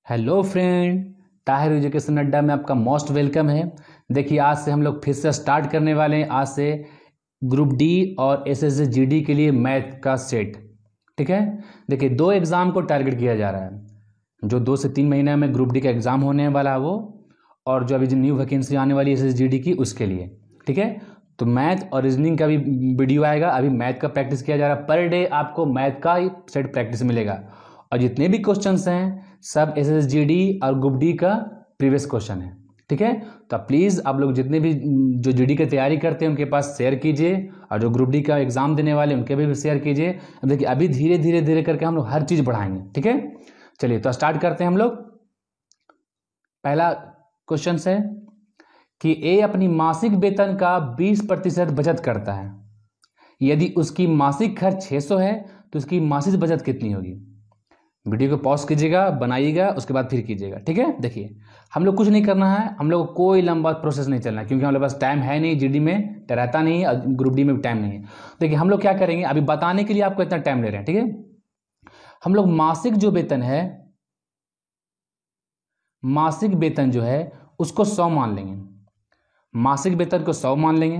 Hello friend, Tahir education अड्डा में आपका मोस्ट वेलकम है। देखिए, आज से हम लोग फिर से स्टार्ट करने वाले हैं। आज से ग्रुप डी और एसएससी जीडी के लिए मैथ का सेट। ठीक है, देखिए 2 एग्ज़ाम को टारगेट किया जा रहा है। जो 2 से 3 महीने में ग्रुप डी का एग्ज़ाम होने वाला है वो, और जो अभी जो न्यू वैकेंसी आने वाली है एसएससी जीडी की, उसके लिए। ठीक है, तो मैथ और रीजनिंग का भी वीडियो आएगा। अभी मैथ का प्रैक्टिस किया जा रहा है। पर डे आपको मैथ का ही सेट प्रैक्टिस मिलेगा, और जितने भी क्वेश्चंस हैं सब एसएससी जीडी और ग्रुप डी का प्रीवियस क्वेश्चन है। ठीक है, तो प्लीज़ आप लोग जितने भी जो जीडी की तैयारी करते हैं उनके पास शेयर कीजिए, और जो ग्रुप डी का एग्जाम देने वाले उनके भी शेयर कीजिए। अब देखिए, अभी धीरे धीरे धीरे करके हम लोग हर चीज़ बढ़ाएंगे। ठीक है, चलिए तो स्टार्ट करते हैं हम लोग। पहला क्वेश्चन है कि ए अपनी मासिक वेतन का 20% बचत करता है। यदि उसकी मासिक खर्च 600 है तो उसकी मासिक बचत कितनी होगी। वीडियो को पॉज कीजिएगा, बनाइएगा, उसके बाद फिर कीजिएगा। ठीक है, देखिए हम लोग कुछ नहीं करना है, हम लोग को कोई लंबा प्रोसेस नहीं चलना है, क्योंकि हमारे पास टाइम है नहीं। जीडी में रहता नहीं है और ग्रुप डी में भी टाइम नहीं है। देखिए हम लोग क्या करेंगे, अभी बताने के लिए आपको इतना टाइम ले रहे हैं। ठीक है, हम लोग मासिक जो वेतन है, मासिक वेतन जो है उसको 100 मान लेंगे। मासिक वेतन को 100 मान लेंगे,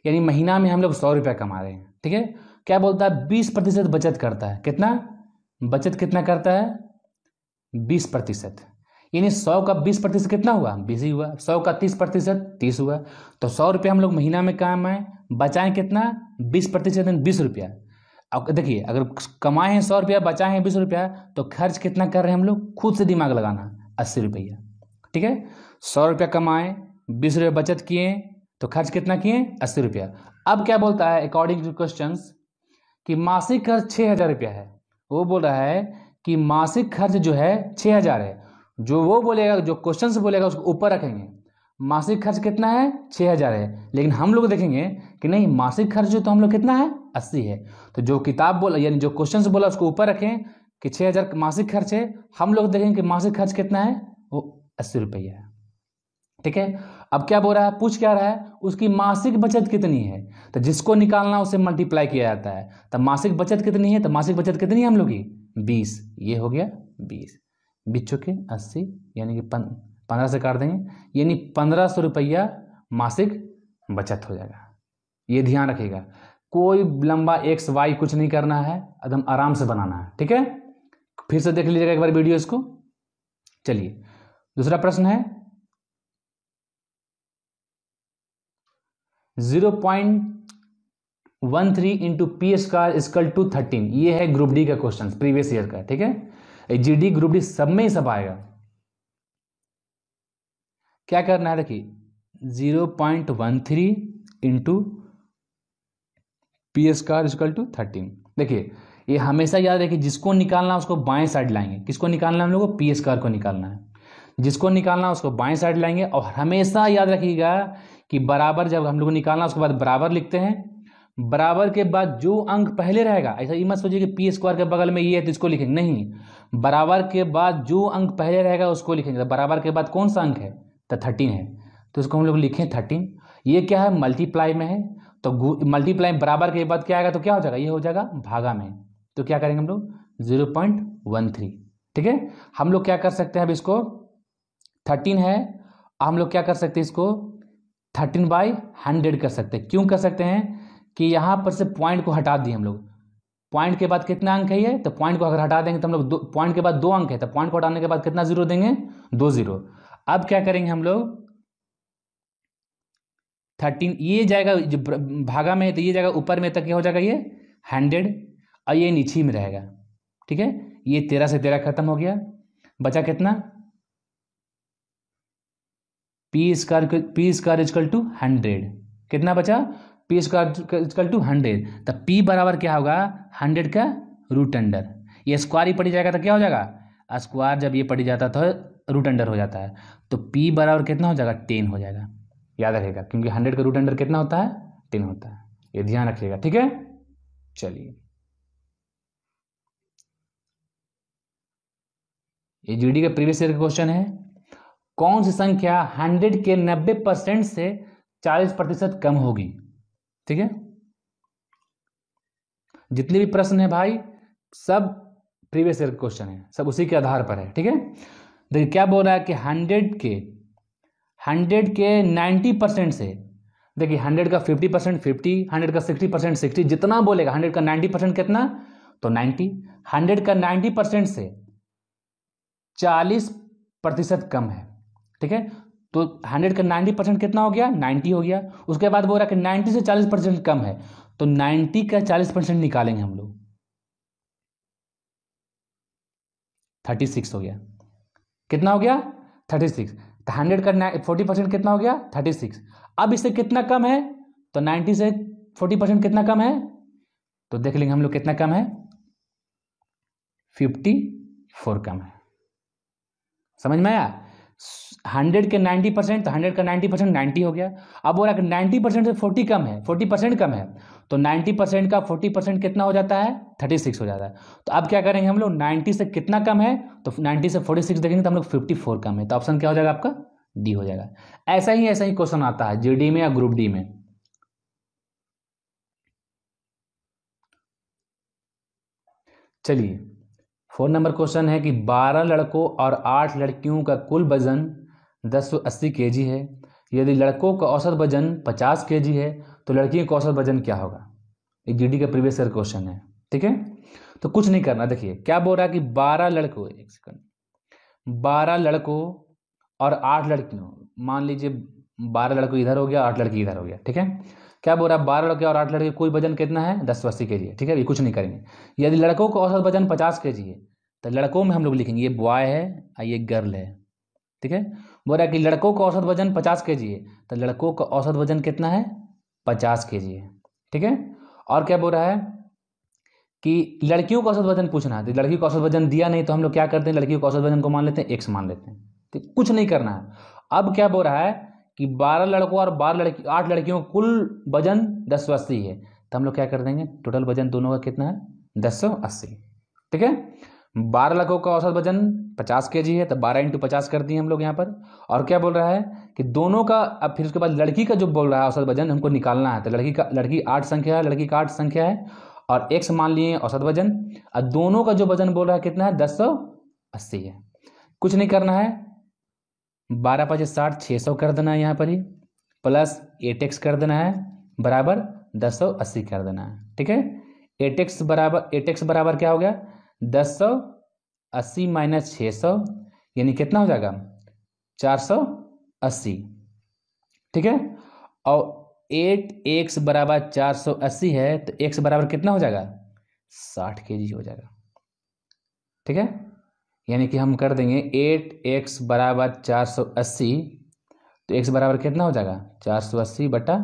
यानी महीना में हम लोग 100 रुपया कमा रहे हैं। ठीक है, क्या बोलता है, 20% बचत करता है। कितना बचत कितना करता है, 20%। यानी 100 का 20% कितना हुआ, 20 ही हुआ। 100 का 30% 30 हुआ। तो 100 रुपया हम लोग महीना में कमाएं, बचाएं कितना, 20%, 20 रुपया। अब देखिए, अगर कमाए हैं 100 रुपया, बचाए हैं 20 रुपया, तो खर्च कितना कर रहे हैं हम लोग, खुद से दिमाग लगाना, 80 रुपया। ठीक है, 100 रुपया कमाए, 20 रुपया बचत किए, तो खर्च कितना किए, 80 रुपया। अब क्या बोलता है, अकॉर्डिंग टू क्वेश्चन, कि मासिक खर्च 6,000 रुपया है। वो बोल रहा है कि मासिक खर्च जो है 6,000 है। जो वो बोलेगा, जो क्वेश्चन से बोलेगा उसको ऊपर रखेंगे। मासिक खर्च कितना है, 6,000 है, लेकिन हम लोग देखेंगे कि नहीं, मासिक खर्च जो तो हम लोग कितना है, 80 है। तो जो किताब बोला, यानी जो क्वेश्चन से बोला उसको ऊपर रखें कि 6,000 मासिक खर्च है। हम लोग देखेंगे कि मासिक खर्च कितना है, वो 80 रुपया है। ठीक है, अब क्या बोल रहा है, पूछ क्या रहा है, उसकी मासिक बचत कितनी है। तो जिसको निकालना उसे मल्टीप्लाई किया जाता है। तो मासिक बचत कितनी है, तो मासिक बचत कितनी है हम लोग की, 20। ये हो गया 20, 20 चौके 80, यानी कि 15 से काट देंगे, यानी 1500 रुपया मासिक बचत हो जाएगा। ये ध्यान रखिएगा, कोई लंबा एक्स वाई कुछ नहीं करना है, एकदम आराम से बनाना है। ठीक है, फिर से देख लीजिएगा एक बार वीडियो इसको। चलिए, दूसरा प्रश्न है 0.13 into P square equal to 13। ये है ग्रुप डी का क्वेश्चन, प्रीवियस ईयर का। ठीक है, जीडी ग्रुप डी सब में ही सब आएगा। क्या करना है, देखिए 0.13 into P square equal to 13। देखिए ये हमेशा याद रखिए, जिसको निकालना उसको बाएं साइड लाएंगे। किसको निकालना है हम लोग को, पी स्क्वायर को निकालना है। जिसको निकालना उसको बाएं साइड लाएंगे। और हमेशा याद रखिएगा कि बराबर जब हम लोग निकालना उसके बाद बराबर लिखते हैं। बराबर के बाद जो अंक पहले रहेगा, ऐसा ये मत सोचिए कि पी स्क्वायर के बगल में ये है तो इसको लिखेंगे, नहीं। बराबर के बाद जो अंक पहले रहेगा उसको लिखेंगे। तो बराबर के बाद कौन सा अंक है, तो 13 है, तो इसको हम लोग लिखें 13। ये क्या है, मल्टीप्लाई में है, तो मल्टीप्लाई बराबर के बाद क्या आएगा, तो क्या हो जाएगा, ये हो जाएगा भागा में। तो क्या करेंगे हम लोग, 0.13। ठीक है, हम लोग क्या कर सकते हैं, अब इसको 13 है, हम लोग क्या कर सकते हैं, इसको 13/100 कर सकते हैं। क्यों कर सकते हैं कि यहाँ पर से पॉइंट को हटा दिए हम लोग। पॉइंट के बाद कितना अंक है ये, तो पॉइंट को अगर हटा देंगे तो हम लोग पॉइंट के बाद 2 अंक है, तो पॉइंट को हटाने के बाद कितना जीरो देंगे, 2 जीरो। अब क्या करेंगे हम लोग, 13 ये जाएगा, जो भागा में है तो ये जाएगा ऊपर में, तक क्या हो जाएगा, ये 100, और ये नीचे में रहेगा। ठीक है, ये 13 से 13 खत्म हो गया, बचा कितना, पी स्क्वायर इक्वल टू 100। कितना बचा, पी स्क्वायर इक्वल टू 100। तो पी बराबर क्या होगा, 100 का रूट अंडर। ये स्क्वायर ही पड़ जाएगा तो क्या हो जाएगा, स्क्वायर जब ये पड़ जाता तो रूट अंडर हो जाता है। तो पी बराबर कितना हो जाएगा, 10 हो जाएगा। याद रखिएगा, क्योंकि 100 का रूट अंडर कितना होता है, 10 होता है। ये ध्यान रखिएगा। ठीक है, चलिए ये जीडी का प्रीवियस ईयर का क्वेश्चन है। कौन सी संख्या 100 के 90% से 40% कम होगी। ठीक है, जितने भी प्रश्न है भाई सब प्रीवियस ईयर क्वेश्चन है, सब उसी के आधार पर है। ठीक है, देखिए क्या बोल रहा है कि 100 के 90% से, देखिए 100 का 50% 50, 100 का 60% 60, जितना बोलेगा 100 का 90% कितना, तो 90। 100 का 90% से 40% कम है, ठीक है। तो 100 का 90% कितना हो गया, 90 हो गया। उसके बाद बोल रहा है कि 90 से 40% कम है, तो 90 का 40% निकालेंगे हम लोग, 36 हो गया। कितना हो गया, 36। तो 100 का 40% कितना हो गया, 36। अब इससे कितना कम है, तो 90 से 40% कितना कम है, तो देख लेंगे हम लोग कितना कम है, 54 कम है। समझ में आया। 100 के 90%, तो 100 का 90% 90 हो गया। अब बोला कि 90% से 40 कम है, 40% कम है, तो 90% का 40% कितना हो जाता है, 36 हो जाता है। तो अब क्या करेंगे हम लोग, 90 से कितना कम है, तो 90 से 46 देखेंगे तो हम लोग 54 कम है, तो ऑप्शन क्या हो जाएगा आपका, डी हो जाएगा। ऐसा ही क्वेश्चन आता है जीडी में या ग्रुप डी में। चलिए 4 नंबर क्वेश्चन है कि 12 लड़कों और 8 लड़कियों का कुल वजन 1080 kg है। यदि लड़कों का औसत वजन 50 kg है तो लड़कियों का औसत वजन क्या होगा। ये जीडी का प्रीवियस ईयर क्वेश्चन है, ठीक है। तो कुछ नहीं करना, देखिए क्या बोल रहा है कि 12 लड़कों, एक सेकंड, 12 लड़कों और 8 लड़कियों, मान लीजिए 12 लड़कों इधर हो गया, 8 लड़की इधर हो गया, ठीक है। क्या बोल रहा है, 12 लड़के और 8 लड़के कुल वजन कितना है, 1080 kg है, ठीक है। ये कुछ नहीं करेंगे। यदि लड़कों का औसत वजन 50 kg है, तो लड़कों में हम लोग लिखेंगे ये बॉय है और ये गर्ल है, ठीक है। बोल रहा है कि लड़कों का औसत वजन 50 kg है, तो लड़कों का औसत वजन कितना है, 50 kg है, ठीक है। और क्या बोल रहा है कि लड़कियों का औसत वजन पूछना है, तो लड़की का औसत वजन दिया नहीं, तो हम लोग क्या करते हैं, लड़कियों का औसत वजन को मान लेते हैं एक्स मान लेते हैं, ठीक, कुछ नहीं करना है। अब क्या बोल रहा है कि 12 लड़कों और 8 लड़कियों का कुल वजन 1080 है, तो हम लोग क्या कर देंगे, टोटल वजन दोनों का कितना है, 1080, ठीक है। 12 लड़कों का औसत वजन 50 kg है, तो 12 × 50 कर दिए हम लोग यहाँ पर। और क्या बोल रहा है कि दोनों का, अब फिर उसके बाद लड़की का जो बोल रहा है औसत वजन हमको निकालना है, तो लड़की 8 संख्या है, लड़की का 8 संख्या है, और एक्स मान लिए औसत वजन, और दोनों का जो वजन बोल रहा है कितना है, 1080 है। कुछ नहीं करना है, 12 × 5 = 60, 600 कर देना है यहाँ पर ही, प्लस 8x कर देना है, बराबर 1080 कर देना है, ठीक है। 8x बराबर क्या हो गया, 1080 - 600, यानी कितना हो जाएगा, 480, ठीक है। और 8x बराबर 480 है, तो x बराबर कितना हो जाएगा, 60 kg हो जाएगा, ठीक है। यानी कि हम कर देंगे 8x बराबर 480, तो x बराबर कितना हो जाएगा, 480 बटा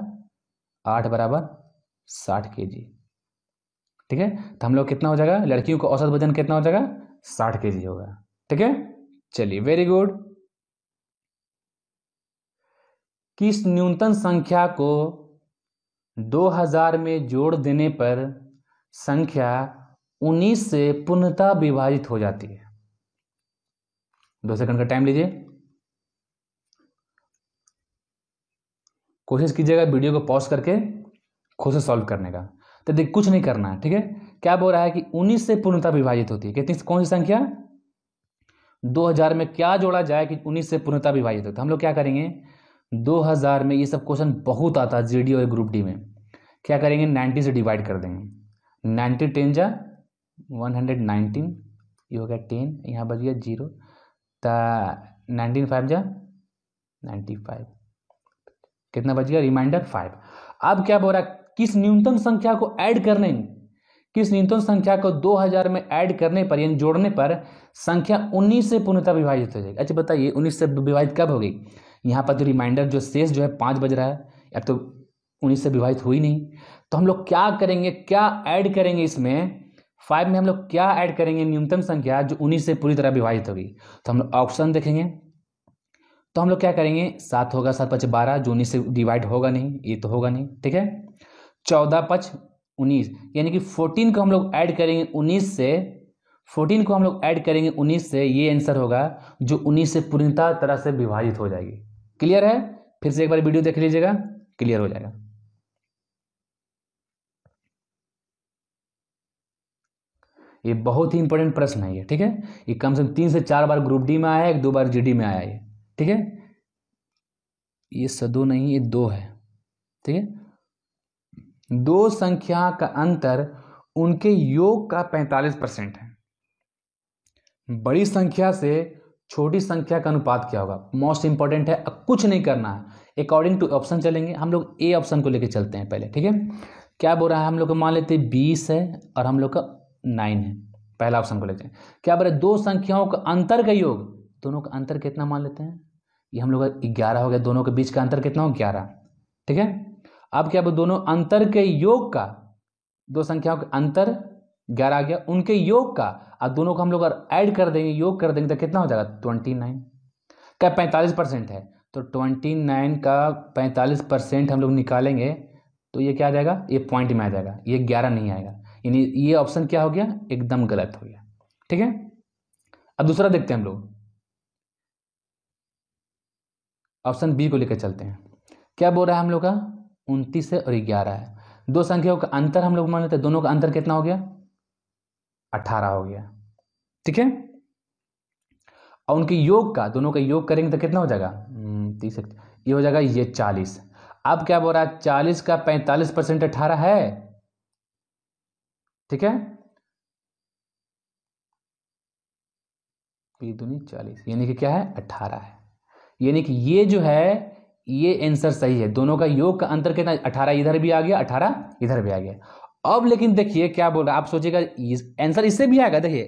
8 बराबर 60 kg, ठीक है। तो हम लोग कितना हो जाएगा, लड़कियों का औसत वजन कितना हो जाएगा, 60 kg होगा, ठीक है। चलिए वेरी गुड। किस न्यूनतम संख्या को 2000 में जोड़ देने पर संख्या 19 से पूर्णतः विभाजित हो जाती है। 2 सेकंड का टाइम लीजिए, कोशिश कीजिएगा वीडियो को पॉज करके खुद से सॉल्व करने का। तो देखिए कुछ नहीं करना है, ठीक है। क्या बोल रहा है कि 19 से पूर्णतः विभाजित होती है, कितनी, कौन सी संख्या, 2000 में क्या जोड़ा जाए कि 19 से पूर्णतः विभाजित होता है। हम लोग क्या करेंगे, 2000 में ये सब क्वेश्चन बहुत आता है जीडी और ग्रुप डी में। क्या करेंगे, 90 से डिवाइड कर देंगे, 90 10 जा 119, ये हो गया 10, यहाँ बच गया 0, तो 19 5 जा 95, कितना बच गया, रिमाइंडर 5। अब क्या बोल रहा है, किस न्यूनतम संख्या को ऐड करने, किस न्यूनतम संख्या को 2000 में ऐड करने पर यानी जोड़ने पर संख्या 19 से पूर्णतः विभाजित हो जाएगी। अच्छा बताइए 19 से विभाजित कब होगी, यहाँ पर जो रिमाइंडर जो शेष जो है 5 बज रहा है, अब तो 19 से विभाजित हुई नहीं, तो हम लोग क्या करेंगे, क्या ऐड करेंगे इसमें, 5 में हम लोग क्या ऐड करेंगे, न्यूनतम संख्या जो 19 से पूरी तरह विभाजित होगी। तो हम लोग ऑप्शन देखेंगे, तो हम लोग क्या करेंगे, 7 होगा, 7 × 5 = 12, जो 19 से डिवाइड होगा नहीं, ये तो होगा नहीं, ठीक है। 14 × 5 = 19, यानी कि 14 को हम लोग ऐड करेंगे 19 से, 14 को हम लोग ऐड करेंगे 19 से, ये आंसर होगा जो 19 से पूर्णतः तरह से विभाजित हो जाएगी। क्लियर है, फिर से एक बार वीडियो देख लीजिएगा, क्लियर हो जाएगा। ये बहुत ही इंपॉर्टेंट प्रश्न है ये, ठीक है। ये कम से कम 3 से 4 बार ग्रुप डी में आया है, 1-2 बार जीडी में आया है ये, ठीक है। ये सदो नहीं, ये 2 है, ठीक है। 2 संख्या का अंतर उनके योग का 45% है। बड़ी संख्या से छोटी संख्या का अनुपात क्या होगा, मोस्ट इंपॉर्टेंट है। कुछ नहीं करना है, अकॉर्डिंग टू ऑप्शन चलेंगे। हम लोग ए ऑप्शन को लेके चलते हैं पहले, ठीक है। क्या बोल रहा है, हम लोग को मान लेते हैं 20 है और हम लोग का 9 है। पहला ऑप्शन को लेते हैं। क्या बोल रहे, 2 संख्याओं का अंतर का योग, दोनों का अंतर कितना मान लेते हैं, ये हम लोग का 11 हो गया। दोनों के बीच का अंतर कितना हो, 11, ठीक है। अब क्या बोल, दोनों अंतर के योग का, 2 संख्याओं का अंतर 11 आ गया, उनके योग का, अब दोनों को हम लोग अगर ऐड कर देंगे, योग कर देंगे तो कितना हो जाएगा, 29 का 45% है। तो 29 का 45% हम लोग निकालेंगे तो ये क्या आ जाएगा, ये पॉइंट में आ जाएगा, ये 11 नहीं आएगा। यानी ये ऑप्शन क्या हो गया, एकदम गलत हो गया, ठीक है। अब दूसरा देखते हैं हम लोग, ऑप्शन बी को लेकर चलते हैं। क्या बोल रहा है हम लोग का, 29 है और 11 है। 2 संख्याओं का अंतर हम लोग मान लेते हैं, दोनों का अंतर कितना हो गया, 18 हो गया, ठीक है। और उनके योग का, दोनों का योग करेंगे तो कितना हो जाएगा, 30, ये हो जाएगा ये 40। अब क्या बोल रहा है, 40 का 45% 18 है, ठीक है। 40, यानी कि क्या है, 18 है। यानी कि ये जो है, ये आंसर सही है। दोनों का योग का अंतर कितना, 18 इधर भी आ गया, 18 इधर भी आ गया। अब लेकिन देखिए क्या बोल रहा है, आप सोचिएगा आंसर इससे भी आएगा, देखिए,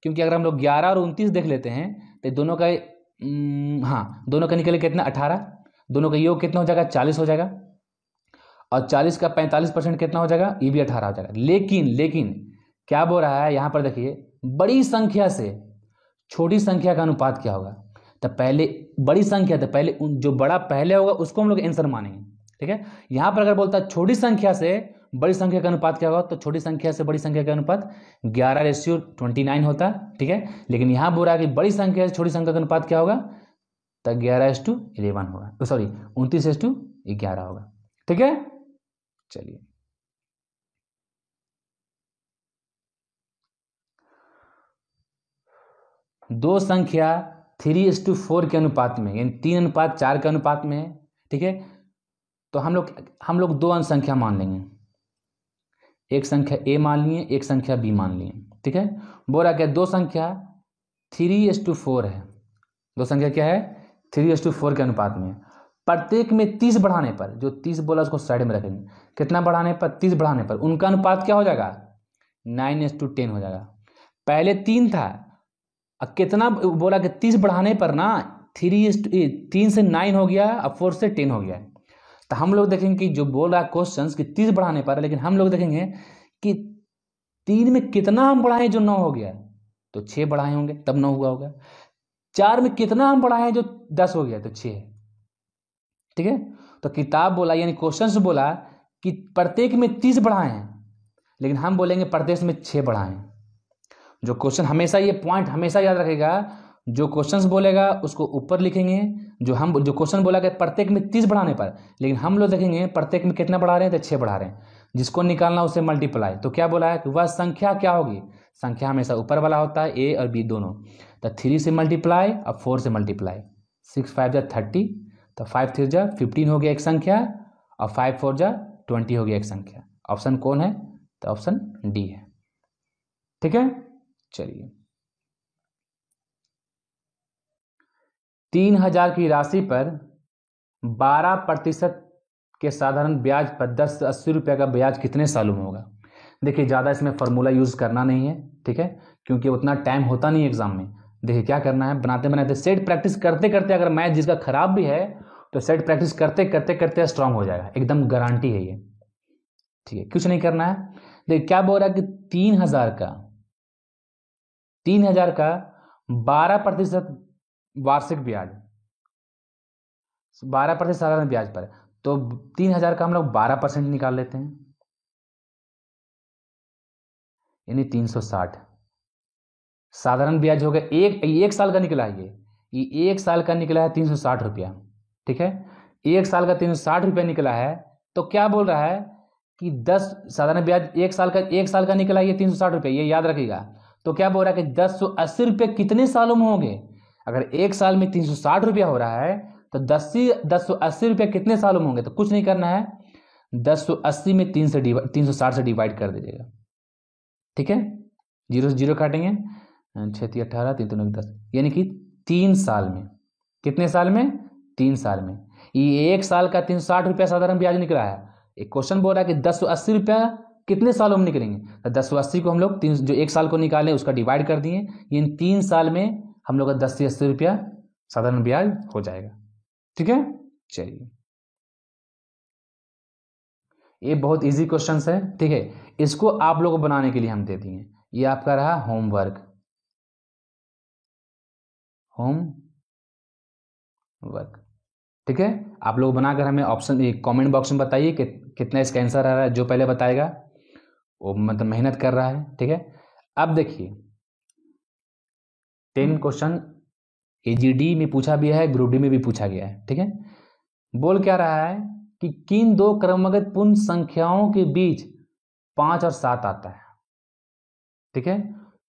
क्योंकि अगर हम लोग 11 और 29 देख लेते हैं तो दोनों का हाँ, दोनों का निकले कितना, 18, दोनों का योग कितना हो जाएगा, 40 हो जाएगा, और 40 का 45% कितना हो जाएगा, ये भी 18 हो जाएगा। लेकिन क्या बोल रहा है यहाँ पर, देखिए, बड़ी संख्या से छोटी संख्या का अनुपात क्या होगा। तो पहले बड़ी संख्या, तो पहले जो बड़ा पहले होगा उसको हम लोग आंसर मानेंगे, ठीक है। यहाँ पर अगर बोलता है छोटी संख्या से बड़ी संख्या का अनुपात क्या होगा, तो छोटी संख्या से बड़ी संख्या का अनुपात 11:29 होता है, ठीक है। लेकिन यहाँ बोल रहा है कि बड़ी संख्या से छोटी संख्या का अनुपात क्या होगा, तो 11:11 होगा, सॉरी 29:11 होगा, ठीक है। चलिए, दो संख्या 3:4 के अनुपात में, यानी 3:4 के अनुपात में है, ठीक है। तो हम लोग 2 अंश संख्या मान लेंगे, एक संख्या ए मान लिए, एक संख्या बी मान लिए, ठीक है। बोल रहा क्या, 2 संख्या 3:4 है। 2 संख्या क्या है, 3:4 के अनुपात में। प्रत्येक में 30 बढ़ाने पर, जो 30 बोला उसको साइड में रखेंगे, कितना बढ़ाने पर, 30 बढ़ाने पर उनका अनुपात क्या हो जाएगा, 9:10 हो जाएगा। पहले 3 था, अब कितना बोला कि 30 बढ़ाने पर ना 3 से 9 हो गया, अब 4 से 10 हो गया। तो हम लोग देखेंगे कि जो बोल रहा है क्वेश्चन कि 30 बढ़ाने पर, लेकिन हम लोग देखेंगे कि 3 में कितना हम बढ़ाए जो 9 हो गया, तो 6 बढ़ाए होंगे तब 9 हुआ होगा। 4 में कितना हम बढ़ाए जो 10 हो गया, तो 6 है, ठीक है। तो किताब बोला, यानी क्वेश्चन से बोला कि प्रत्येक में 30 बढ़ाए हैं, लेकिन हम बोलेंगे प्रत्येक में 6 बढ़ाए हैं। जो क्वेश्चन, हमेशा ये पॉइंट हमेशा याद रखेगा, जो क्वेश्चन बोलेगा उसको ऊपर लिखेंगे। जो क्वेश्चन बोला कि प्रत्येक में 30 बढ़ाने पर, लेकिन हम लोग देखेंगे प्रत्येक में कितना बढ़ा रहे हैं, तो 6 बढ़ा रहे हैं। जिसको निकालना उसे मल्टीप्लाई। तो क्या बोला है कि वह संख्या क्या होगी, संख्या हमेशा ऊपर वाला होता है, ए और बी दोनों। तो 3 से मल्टीप्लाई और 4 से मल्टीप्लाई, 6 5 जा 30, तो 5 3 जा 15 हो गया एक संख्या, और 5 4 जा 20 हो गया एक संख्या। ऑप्शन कौन है, तो ऑप्शन डी है, ठीक है। चलिए, 3,000 की राशि पर 12% के साधारण ब्याज पर 10 से 80 रुपये का ब्याज कितने सालों में होगा। देखिए, ज़्यादा इसमें फॉर्मूला यूज़ करना नहीं है, ठीक है, क्योंकि उतना टाइम होता नहीं एग्जाम में। देखिए क्या करना है, बनाते बनाते सेट प्रैक्टिस करते करते, अगर मैथ जिसका खराब भी है तो सेट प्रैक्टिस करते करते करते स्ट्रांग हो जाएगा, एकदम गारंटी है ये, ठीक है। कुछ नहीं करना है। देखिए क्या बोल रहा है कि 3,000 का 12% वार्षिक ब्याज, 12% साधारण ब्याज पर, तो 3,000 का हम लोग 12% निकाल लेते हैं, यानी 360। साधारण ब्याज हो गया, एक साल का निकला है ये 1 साल का निकला है 360 रुपया, ठीक है। 1 साल का 360 रुपया निकला है। तो क्या बोल रहा है कि 10 साधारण ब्याज 1 साल का निकला, ये 360 रुपये, ये याद रखिएगा। तो क्या बोल रहा है कि 1080 रुपये कितने सालों में होंगे? अगर 1 साल में 360 रुपया हो रहा है तो 1080 रुपये कितने सालों में होंगे? तो कुछ नहीं करना है, 1080 में 360 से डिवाइड कर दीजिएगा, ठीक है। 0 से 0 काटेंगे, 6 × 18, 3 × 9 = 10, यानी कि 3 साल में। कितने साल में? 3 साल में। ये 1 साल का 360 रुपया साधारण ब्याज निकला है। एक क्वेश्चन बोल रहा है कि 1080 रुपया कितने सालों में निकलेंगे? तो 1080 को हम लोग जो 1 साल को निकाले उसका डिवाइड कर दिए, इन 3 साल में हम लोग का 10 से 80 रुपया साधारण ब्याज हो जाएगा, ठीक है। चलिए, ये बहुत इजी क्वेश्चन है, ठीक है। इसको आप लोगों को बनाने के लिए हम दे दिए, ये आपका रहा होमवर्क, ठीक है। आप लोग बनाकर हमें ऑप्शन कमेंट बॉक्स में बताइए कि कितना इसका आंसर आ रहा है। जो पहले बताएगा वो मतलब मेहनत कर रहा है, ठीक है। अब देखिए 10 क्वेश्चन AGD में पूछा भी है, ग्रुप डी में भी पूछा गया है, ठीक है। बोल क्या रहा है कि किन दो क्रमगत पूर्ण संख्याओं के बीच 5 और 7 आता है, ठीक है।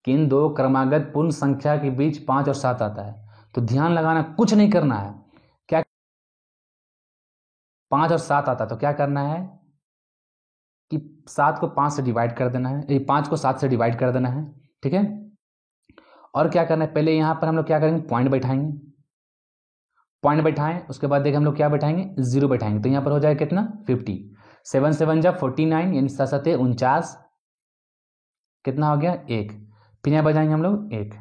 किन दो क्रमागत पूर्ण संख्या के बीच 5 और 7 आता है? तो ध्यान लगाना, कुछ नहीं करना है। क्या 5 और 7 आता है तो क्या करना है कि 7 को 5 से डिवाइड कर देना है, 5 को 7 से डिवाइड कर देना है, ठीक है। और क्या करना है, पहले यहाँ पर हम लोग क्या करेंगे, पॉइंट बैठाएंगे, पॉइंट बैठाएं, उसके बाद देखिए हम लोग क्या बैठाएंगे, 0 बैठाएंगे। तो यहाँ पर हो जाएगा कितना, 50, 7 7 जा 49, यानी 7 7 49, कितना हो गया, 1। फिर यहाँ बजाएंगे हम लोग 1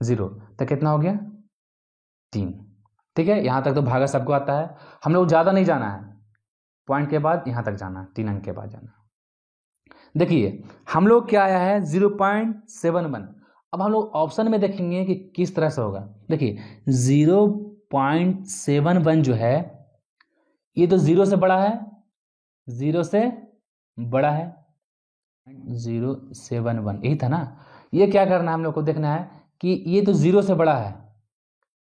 0, तो कितना हो गया, 3, ठीक है। यहाँ तक तो भागा सबको आता है, हम लोग ज़्यादा नहीं जाना है, पॉइंट के बाद यहाँ तक जाना है, 3 अंक के बाद जाना है। देखिए हम लोग क्या आया है, 0.71। अब हम लोग ऑप्शन में देखेंगे कि किस तरह से होगा। देखिए 0.71 जो है ये तो 0 से बड़ा है, 0 से बड़ा है, 0.71 यही था ना। ये क्या करना है, हम लोग को देखना है कि ये तो 0 से बड़ा है,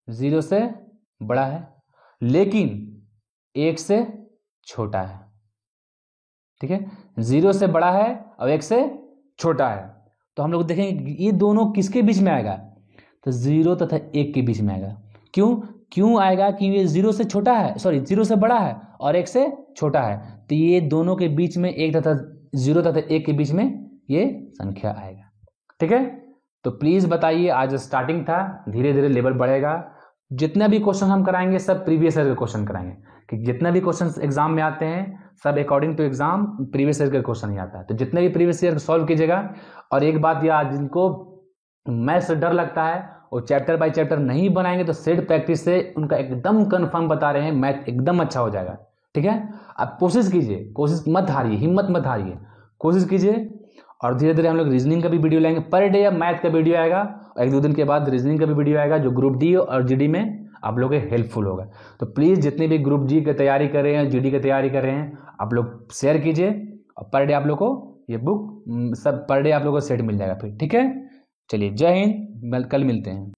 0 से बड़ा है, लेकिन 1 से छोटा है, ठीक है। 0 से बड़ा है और 1 से छोटा है, तो हम लोग देखेंगे ये दोनों किसके बीच में आएगा, तो 0 तथा 1 के बीच में आएगा। क्यों आएगा कि ये 0 से छोटा है, 0 से बड़ा है और 1 से छोटा है, तो ये दोनों के बीच में 0 तथा 1 के बीच में ये संख्या आएगा, ठीक है। तो प्लीज़ बताइए, आज स्टार्टिंग था, धीरे धीरे लेवल बढ़ेगा। जितना भी क्वेश्चन हम कराएंगे सब प्रीवियस ईयर के क्वेश्चन कराएंगे, कि जितना भी क्वेश्चन एग्जाम में आते हैं सब according to exam previous year का क्वेश्चन ही आता है। तो जितने भी प्रीवियस ईयर सॉल्व कीजिएगा। और एक बात याद, जिनको मैथ्स से डर लगता है वो चैप्टर बाय चैप्टर नहीं बनाएंगे तो सेट प्रैक्टिस से उनका एकदम कंफर्म बता रहे हैं, मैथ एकदम अच्छा हो जाएगा, ठीक है। आप कोशिश कीजिए, कोशिश मत हारिए, हिम्मत मत हारिए, कोशिश कीजिए। और धीरे धीरे हम लोग रीजनिंग का भी वीडियो लाएंगे, पर डे अब मैथ का वीडियो आएगा, और 1-2 दिन के बाद रीजनिंग का भी वीडियो आएगा, जो ग्रुप डी और जीडी में आप लोगों के हेल्पफुल होगा। तो प्लीज़ जितने भी ग्रुप जी की तैयारी कर रहे हैं, जीडी की तैयारी कर रहे हैं, आप लोग शेयर कीजिए, और पर डे आप लोग को ये बुक सब पर डे आप लोगों को सेट मिल जाएगा फिर, ठीक है। चलिए, जय हिंद, कल मिलते हैं।